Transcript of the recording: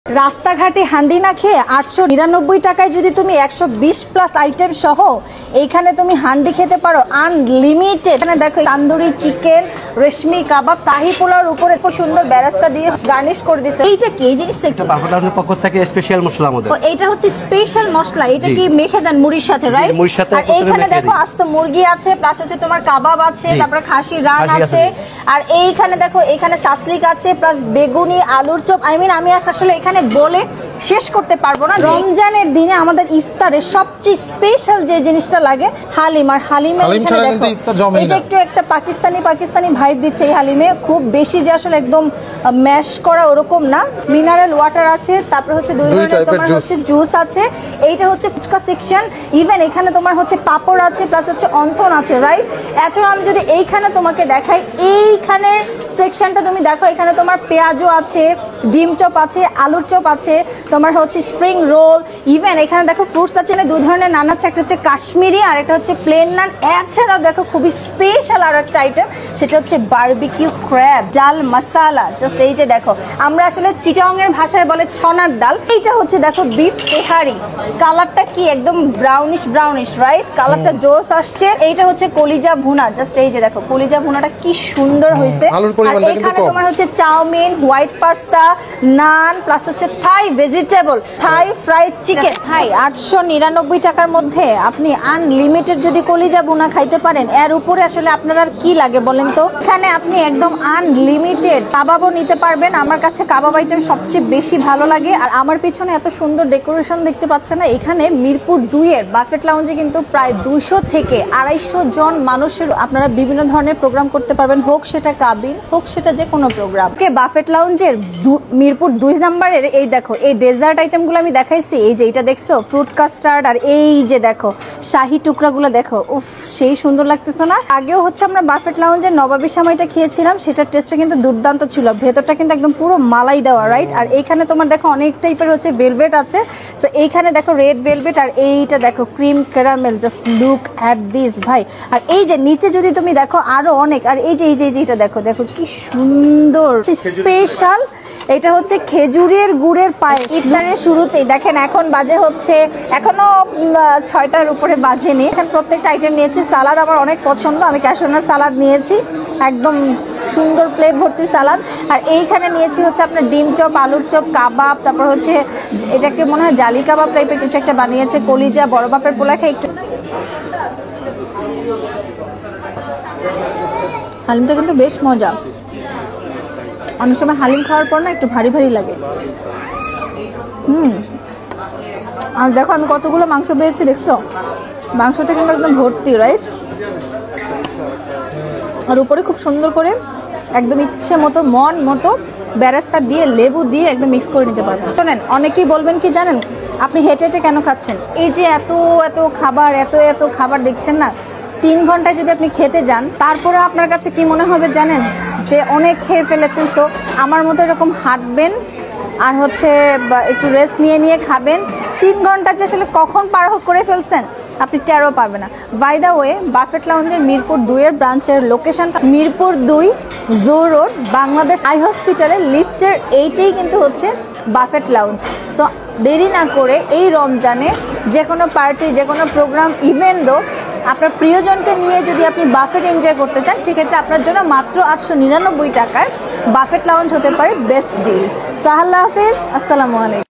রাস্তাঘাটে হান্ডি না খেয়ে 899 টাকায় যদি তুমি 120 প্লাস আইটেম সহ এইখানে তুমি হান্ডি খেতে পারো আনলিমিটেড। এখানে দেখো তান্দুরি চিকেন, রেশমি কাবাব, তাহি পোলাওর উপরে খুব সুন্দর বেরেস্তা দিয়ে গার্নিশ করে দিয়েছে। এইটা কি, এই জিনিসটা কি? বাফেটলাউঞ্জের পক্ষ থেকে স্পেশাল মশলা আমাদের। এইটা হচ্ছে স্পেশাল মশলা। এটা কি মেখে দেন মুড়ির সাথে, রাইট? মুড়ির সাথে। আর এইখানে দেখো আস্ত মুরগি আছে, প্লাস হচ্ছে তোমার কাবাব আছে, তারপরে খাসি রান আছে, আর এইখানে দেখো এখানে সাসলিক আছে, প্লাস বেগুনি, আলুর চপ। আমি আসলে এখানে বলে শেষ করতে পারবো না। রমজানের দিনে আমাদের ইফতারের সবচেয়ে স্পেশাল যে জিনিসটা লাগে হালিম। আর হালিমে এখানে দেখো এটা একটু একটা পাকিস্তানি ভাইব দিচ্ছে এই হালিমে। খুব বেশি যে আসলে একদম ম্যাশ করা ওরকম না। মিনারেল ওয়াটার আছে, তারপরে হচ্ছে দুই ধরনের তোমার হচ্ছে জুস আছে। এইটা হচ্ছে ফুচকা সেকশন। ইভেন এখানে তোমার হচ্ছে পাপড় আছে, প্লাস হচ্ছে অন্থন আছে, রাইট? এছাড়াও আমি যদি এইখানে তোমাকে দেখাই, এইখানের সেকশনটা তুমি দেখো, এখানে তোমার পেঁয়াজও আছে, ডিম চপ আছে, আলুর চপ আছে, তোমার হচ্ছে স্প্রিং রোল, ইভেন এখানে দেখো ফ্রুটস আছে। দুই ধরনের নান আছে, একটা হচ্ছে কাশ্মীরি আর একটা হচ্ছে প্লেন নান। এছাড়াও দেখো খুবই স্পেশাল আর একটা আইটেম, সেটা হচ্ছে বারবিকিউ ক্র্যাব ডাল মাসালা। জাস্ট এই যে দেখো, আমরা আসলে চিটাং এর ভাষায় বলে ছনার ডাল। এইটা হচ্ছে দেখো বিফ তেহারি। কালারটা কি একদম ব্রাউনিশ, রাইট? কালারটা জোস আসছে। এইটা হচ্ছে কলিজা ভুনা। জাস্ট এই যে দেখো কলিজা ভুনাটা কি সুন্দর হয়েছে। আর এখানে তোমার হচ্ছে চাউমিন, হোয়াইট পাস্তা, নান, প্লাস হচ্ছে থাই ভেজিটেবল, থাই ফ্রাইড চিকেন। ভাই 899 টাকার মধ্যে আপনি আনলিমিটেড যদি কলিজা ভুনা খাইতে পারেন, এর উপরে আসলে আপনার আর কি লাগে বলেন তো? এখানে আপনি একদম আনলিমিটেড কাবাবও নিতে পারবেন। আমার কাছে কাবাব আইটেম সবচেয়ে বেশি ভালো লাগে। আর আমার পিছনে এত সুন্দর ডেকোরেশন দেখতে পাচ্ছেন না, এখানে মিরপুর 2 এর বাফেট লাউঞ্জে কিন্তু প্রায় 200 থেকে 250 জন মানুষের আপনারা বিভিন্ন ধরনের প্রোগ্রাম করতে পারবেন, হোক সেটা কাবিন, হোক সেটা যে কোনো প্রোগ্রাম। বাফেট লাউঞ্জের মিরপুর 2 নম্বরের এই দেখো এই ডেজার্ট আইটেমগুলো আমি দেখাইছি। এই যে এটা দেখছো ফ্রুট কাস্টার্ড, আর এই যে দেখো শাহি টুকরাগুলো দেখো, উফ সেই সুন্দর লাগতেছে না? আগেও হচ্ছে আমরা বাফেট লাউঞ্জের নবাবী সময়টা খেয়েছিলাম, সেটার টেস্টটা কিন্তু দুর্দান্ত ছিল। ভেতরটা কিন্তু একদম পুরো মালাই দেওয়া, রাইট? আর এইখানে তোমার দেখো অনেক টাইপের হচ্ছে ভেলভেট আছে। সো এইখানে দেখো রেড ভেলভেট, আর এইটা দেখো cream caramel. Just look at this ভাই। আর এই যে নিচে যদি তুমি দেখো আরো অনেক, আর এই যে এটা দেখো কি সুন্দর স্পেশাল। এটা হচ্ছে খেজুরের গুড়ের পায়েস। ইফতারের শুরুতেই দেখেন এখন বাজে হচ্ছে এখনো 6টার উপরে বাজেনি। এখন প্রত্যেকটা আইটেম নিয়েছি। সালাদ আমার অনেক পছন্দ, আমি ক্যাশনার সালাদ নিয়েছি, একদম সুন্দর প্লেট ভর্তি সালাদ। আর এইখানে নিয়েছি হচ্ছে আপনার ডিম চপ, আলুর চপ, কাবাব, তারপর হচ্ছে এটাকে মনে হয় জালি কাবাব টাইপের কিছু একটা বানিয়েছে, কলিজা, বড় বাপের পোলা। খাই একটু হালিমটা কিন্তু বেশ মজা। অনেক সময় হালিম খাওয়ার পর না একটু ভারী লাগে। আর দেখো আমি কতগুলো মাংস পেয়েছি, দেখছো? মাংসতে কিন্তু একদম ভর্তি, রাইট? আর উপরে খুব সুন্দর করে একদম ইচ্ছে মতো মন মতো বেরেস্তা দিয়ে, লেবু দিয়ে একদম মিক্স করে নিতে পারবেন। শোনেন, অনেকেই বলবেন কি জানেন, আপনি হেঁটে কেন খাচ্ছেন? এই যে এত খাবার দেখছেন না, 3 ঘন্টায় যদি আপনি খেতে যান, তারপরে আপনার কাছে কি মনে হবে জানেন? যে অনেক খেয়ে ফেলেছেন। সো আমার মতো এরকম হাঁটবেন আর হচ্ছে একটু রেস্ট নিয়ে খাবেন। 3 ঘন্টা যে আসলে কখন পার করে ফেলছেন আপনি টেরও পাবেন না। বাই দ্য ওয়ে, বাফেট লাউঞ্জের মিরপুর 2 এর ব্রাঞ্চের লোকেশনটা Mirpur 2 zoo road, Bangladesh eye হসপিটালের লিফটের 8এই কিন্তু হচ্ছে বাফেট লাউঞ্জ। সো দেরি না করে এই রমজানে যে কোনো পার্টি, যে কোনো প্রোগ্রাম, ইভেন আপনার প্রিয়জনকে নিয়ে যদি আপনি বাফেট এনজয় করতে চান, সেক্ষেত্রে আপনার জন্য মাত্র 899 টাকায় বাফেট লাউঞ্জ হতে পারে বেস্ট ডিল। আল্লাহ হাফেজ, আসসালামু আলাইকুম।